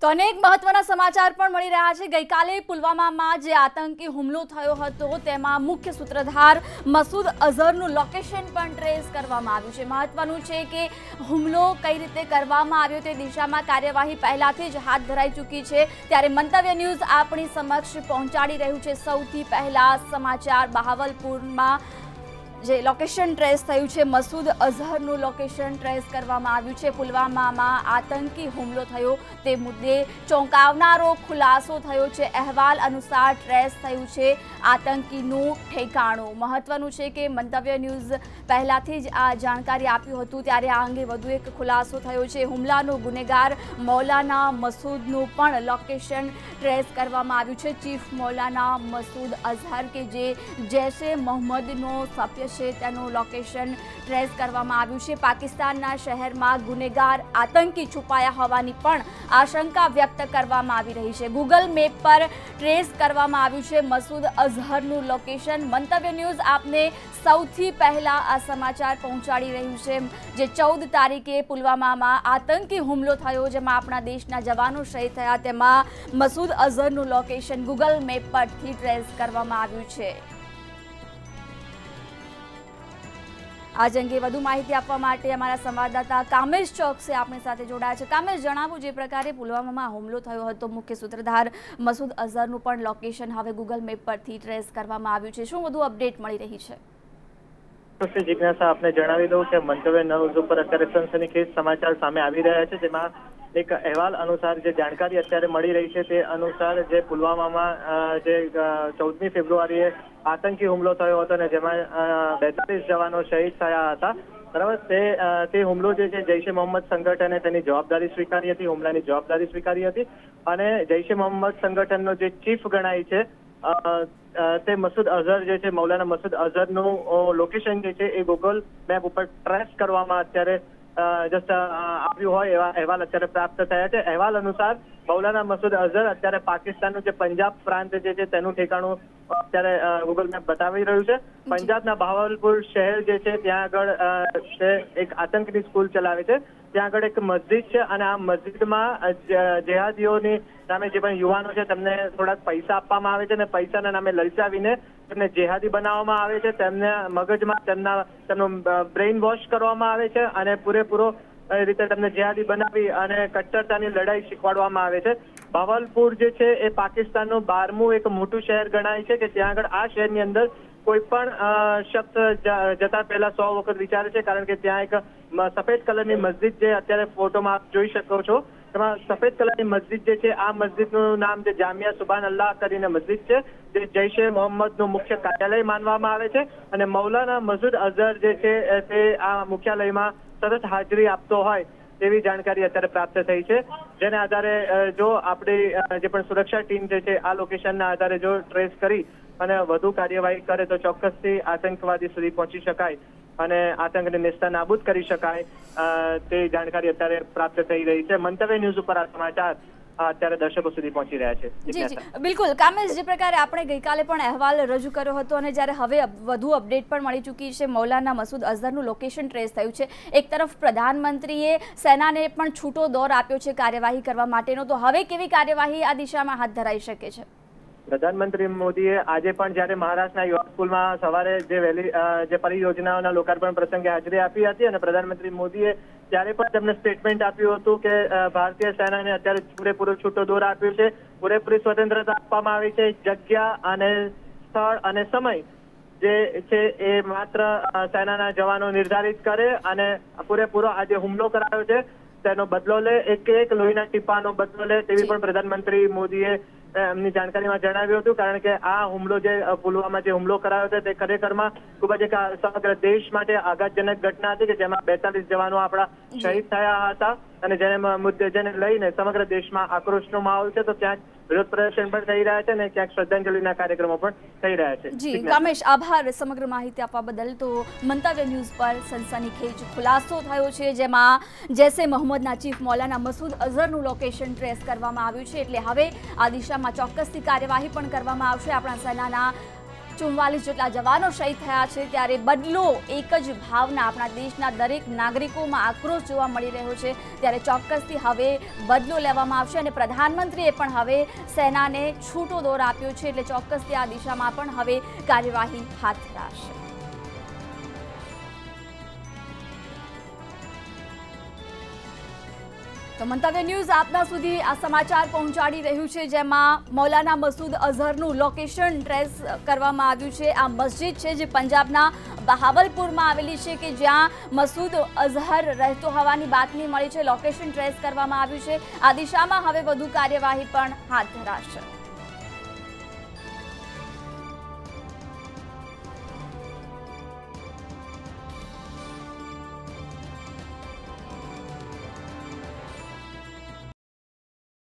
તો અનેક મહત્વના સમાચાર પણ મળી રહ્યા છે। ગઈકાલે પુલવામામાં જે આતંકી હુમલો થયો હતો તેમાં મુખ્ય સૂત્રધાર મસૂદ અઝહરનું લોકેશન પણ ટ્રેસ કરવામાં આવ્યું છે। મહત્વનું છે કે હુમલો કઈ રીતે કરવામાં આવ્યો તે દિશામાં કાર્યવાહી પહેલાથી જ હાથ ધરાઈ ચૂકી છે। ત્યારે મંતવ્ય ન્યૂઝ આપણી સમક્ષ પહોંચાડી રહ્યું છે સૌથી પહેલા સમાચાર। બહાવલપુરમાં જે લોકેશન ટ્રેસ થયું છે, મસૂદ અઝહરનું લોકેશન ટ્રેસ કરવામાં આવ્યું છે। પુલવામામાં આતંકી હુમલો થયો તે મુદ્દે ચોંકાવનારો ખુલાસો થયો છે। અહેવાલ અનુસાર ટ્રેસ થયું છે આતંકીનું ઠેકાણું। મહત્વનું છે કે મંતવ્ય ન્યૂઝ પહેલાથી જ આ જાણકારી આપ્યું હતું, ત્યારે આ અંગે વધુ એક ખુલાસો થયો છે। હુમલાનો ગુનેગાર મૌલાના મસૂદનું પણ લોકેશન ટ્રેસ કરવામાં આવ્યું છે। ચીફ મૌલાના મસૂદ અઝહર કે જે જૈશે મોહમ્મદનો સભ્ય છે તેનું લોકેશન ટ્રેસ કરવામાં આવ્યું છે। પાકિસ્તાનના શહેરમાં ગુનેગાર આતંકી છુપાયા હોવાની પણ આશંકા વ્યક્ત કરવામાં આવી રહી છે। ગૂગલ મેપ પર ટ્રેસ કરવામાં આવ્યું છે મસૂદ અઝહરનું લોકેશન। મંતવ્ય ન્યૂઝ આપને સૌથી પહેલા આ સમાચાર પહોંચાડી રહ્યું છે। જે 14 તારીખે પુલવામામાં આતંકી હુમલો થયો, જેમાં આપણા દેશના જવાનો શહીદ થયા, તેમાં મસૂદ અઝહરનું લોકેશન ગૂગલ મેપ પરથી ટ્રેસ કરવામાં આવ્યું છે। આજ અંગે વધુ માહિતી આપવા માટે અમારા સંવાદદાતા કામેશ ચોકસે આપણી સાથે જોડાયા છે। કામેશ, જણાવો, જે પ્રકારે પુલવામામાં હુમલો થયો હતો, મુખ્ય સૂત્રધાર મસૂદ અઝહરનું પણ લોકેશન હવે ગૂગલ મેપ પરથી ટ્રેસ કરવામાં આવ્યું છે। શું વધુ અપડેટ મળી રહી છે? જિજ્ઞાસા, આપને જણાવી દઉં કે મંતવ્ય ન્યૂઝ ઉપર અત્યારે સનસનીખેજ સમાચાર સામે આવી રહ્યા છે, જેમાં એક અહેવાલ અનુસાર જે જાણકારી અત્યારે મળી રહી છે તે અનુસાર જે પુલવામામાં જે 14મી ફેબ્રુઆરીએ આતંકી હુમલો થયો હતો ને જેમાં 42 જવાનો શહીદ થયા હતા, બરાબર। તે હુમલો જે છે જૈશ એ મોહમ્મદ સંગઠને તેની જવાબદારી સ્વીકારી હતી, હુમલાની જવાબદારી સ્વીકારી હતી અને જૈશ એ મોહમ્મદ સંગઠનનો જે ચીફ ગણાય છે તે મસૂદ અઝહર જે છે, મૌલાના મસૂદ અઝહરનું લોકેશન જે છે એ ગૂગલ મેપ ઉપર ટ્રેસ કરવામાં અત્યારે જસ્ટ આવ્યું હોય એવા અહેવાલ અત્યારે પ્રાપ્ત થયા છે। અહેવાલ અનુસાર મૌલાના મસૂદ અઝહર અત્યારે પાકિસ્તાનનું જે પંજાબ પ્રાંત જે છે તેનું ઠેકાણું અત્યારે ગૂગલ મેપ બતાવી રહ્યું છે। પંજાબના બહાવલપુર શહેર જે છે ત્યાં આગળ તે એક આતંકની સ્કૂલ ચલાવે છે, ત્યાં આગળ એક મસ્જિદ છે અને આ મસ્જિદમાં જેહાદીઓની નામે જે પણ યુવાનો છે તેમને થોડાક પૈસા આપવામાં આવે છે અને પૈસાના નામે લલચાવીને તેમને જેહાદી બનાવવામાં આવે છે। તેમને મગજમાં તેમનું બ્રેઇન વોશ કરવામાં આવે છે અને પૂરેપૂરો રીતે તેમને જેહાદી બનાવી અને કટ્ટરતાની લડાઈ શીખવાડવામાં આવે છે। બહાવલપુર જે છે એ પાકિસ્તાનનું 12મું એક મોટું શહેર ગણાય છે કે ત્યાં આગળ આ શહેરની અંદર કોઈ પણ શખ્સ જતા પહેલા 100 વખત વિચારે છે, કારણ કે ત્યાં એક સફેદ કલરની મસ્જિદ જે અત્યારે ફોટોમાં આપ જોઈ શકો છો, તેમાં સફેદ કલરની મસ્જિદ જે છે આ મસ્જિદનું નામ જે જામિયા સુબાન અલ્લાહ કરીને મસ્જિદ છે, જે જૈશ એ મોહમ્મદનું મુખ્ય કાર્યાલય માનવામાં આવે છે અને મૌલાના મસૂદ અઝહર જે છે તે આ મુખ્યાલયમાં સતત હાજરી આપતો હોય તેવી જાણકારી અત્યારે પ્રાપ્ત થઈ છે। જેને આધારે જો આપણી જે પણ સુરક્ષા ટીમ જે છે આ લોકેશનના આધારે જો ટ્રેસ કરી અને વધુ કાર્યવાહી કરે તો ચોક્કસથી આતંકવાદી સુધી પહોંચી શકાય અને આતંકને નેસ્તનાબૂદ કરી શકાય તે જાણકારી અત્યારે પ્રાપ્ત થઈ રહી છે। મંતવ્ય ન્યૂઝ ઉપર આ સમાચાર અત્યારે દર્શકો સુધી પહોંચી રહ્યા છે। જી જી, બિલકુલ કામેશ, જે પ્રકારે આપણે ગઈકાલે પણ અહેવાલ રજૂ કર્યો હતો અને જ્યારે હવે વધુ અપડેટ પણ મળી ચૂકી છે, મૌલાના મસૂદ અઝહરનું લોકેશન ટ્રેસ થયું છે। એક તરફ પ્રધાનમંત્રીએ સેનાને પણ છૂટો દોર આપ્યો છે કાર્યવાહી કરવા માટેનો, તો હવે કેવી કાર્યવાહી આ દિશામાં હાથ ધરાઈ શકે છે? પ્રધાનમંત્રી મોદીએ આજે પણ જ્યારે મહારાષ્ટ્રના યુવા સ્કૂલમાં સવારે જે પરિયોજનાઓના લોકાર્પણ પ્રસંગે હાજરી આપી હતી અને પ્રધાનમંત્રી મોદીએ ત્યારે પણ તેમને સ્ટેટમેન્ટ આપ્યું હતું કે ભારતીય સેનાને અત્યારે પૂરેપૂરો છૂટો દોર આપ્યો છે, પૂરેપૂરી સ્વતંત્રતા આપવામાં આવી છે। જગ્યા અને સ્થળ અને સમય જે છે એ માત્ર સેનાના જવાનો નિર્ધારિત કરે અને પૂરેપૂરો આજે હુમલો કરાયો છે તેનો બદલો લે, એક લોહીના ટીપાનો બદલો લે તેવી પણ પ્રધાનમંત્રી મોદીએ એમની જાણકારીમાં જણાવ્યું હતું, કારણ કે આ હુમલો જે પુલવામા જે હુમલો કરાયો હતો તે ખરેખરમાં ખૂબ જ એક સમગ્ર દેશ માટે આઘાતજનક ઘટના હતી કે જેમાં 42 જવાનો આપણા શહીદ થયા હતા અને જેને લઈને સમગ્ર દેશમાં આક્રોશનો માહોલ છે। તો ત્યાં વિરોધ પ્રદર્શન પણ થઈ રહ્યા છે અને ક્યાંક શ્રદ્ધાંજલિના કાર્યક્રમો પણ થઈ રહ્યા છે। જી કામેશ, આભાર સમગ્ર માહિતી આપવા બદલ। તો મંતવ્ય ન્યૂઝ પર સનસનીખેજ ખુલાસો થયો છે, જેમાં જૈશે મોહમ્મદના ચીફ મૌલાના મસૂદ અઝહરનું લોકેશન ટ્રેસ કરવામાં આવ્યું છે, એટલે હવે આ દિશામાં ચોક્કસથી કાર્યવાહી પણ કરવામાં આવશે। આપણા સેનાના 44 જેટલા જવાનો શહીદ થયા છે, ત્યારે બદલો એક જ ભાવના આપણા દેશના દરેક નાગરિકોમાં આક્રોશ જોવા મળી રહ્યો છે। ત્યારે ચોક્કસથી હવે બદલો લેવામાં આવશે અને પ્રધાનમંત્રીએ પણ હવે સેનાને છૂટો દોર આપ્યો છે, એટલે ચોક્કસથી આ દિશામાં પણ હવે કાર્યવાહી હાથ ધરાશે। તો મંતવ્ય ન્યૂઝ આપના સુધી આ સમાચાર પહોંચાડી રહ્યું છે, જેમાં મૌલાના મસૂદ અઝહરનું લોકેશન ટ્રેસ કરવામાં આવ્યું છે। આ મસ્જિદ છે જે પંજાબના બહાવલપુરમાં આવેલી છે, કે જ્યાં મસૂદ અઝહર રહેતો હોવાની બાતમી મળી છે। લોકેશન ટ્રેસ કરવામાં આવ્યું છે। આ દિશામાં હવે વધુ કાર્યવાહી પણ હાથ ધરાશે।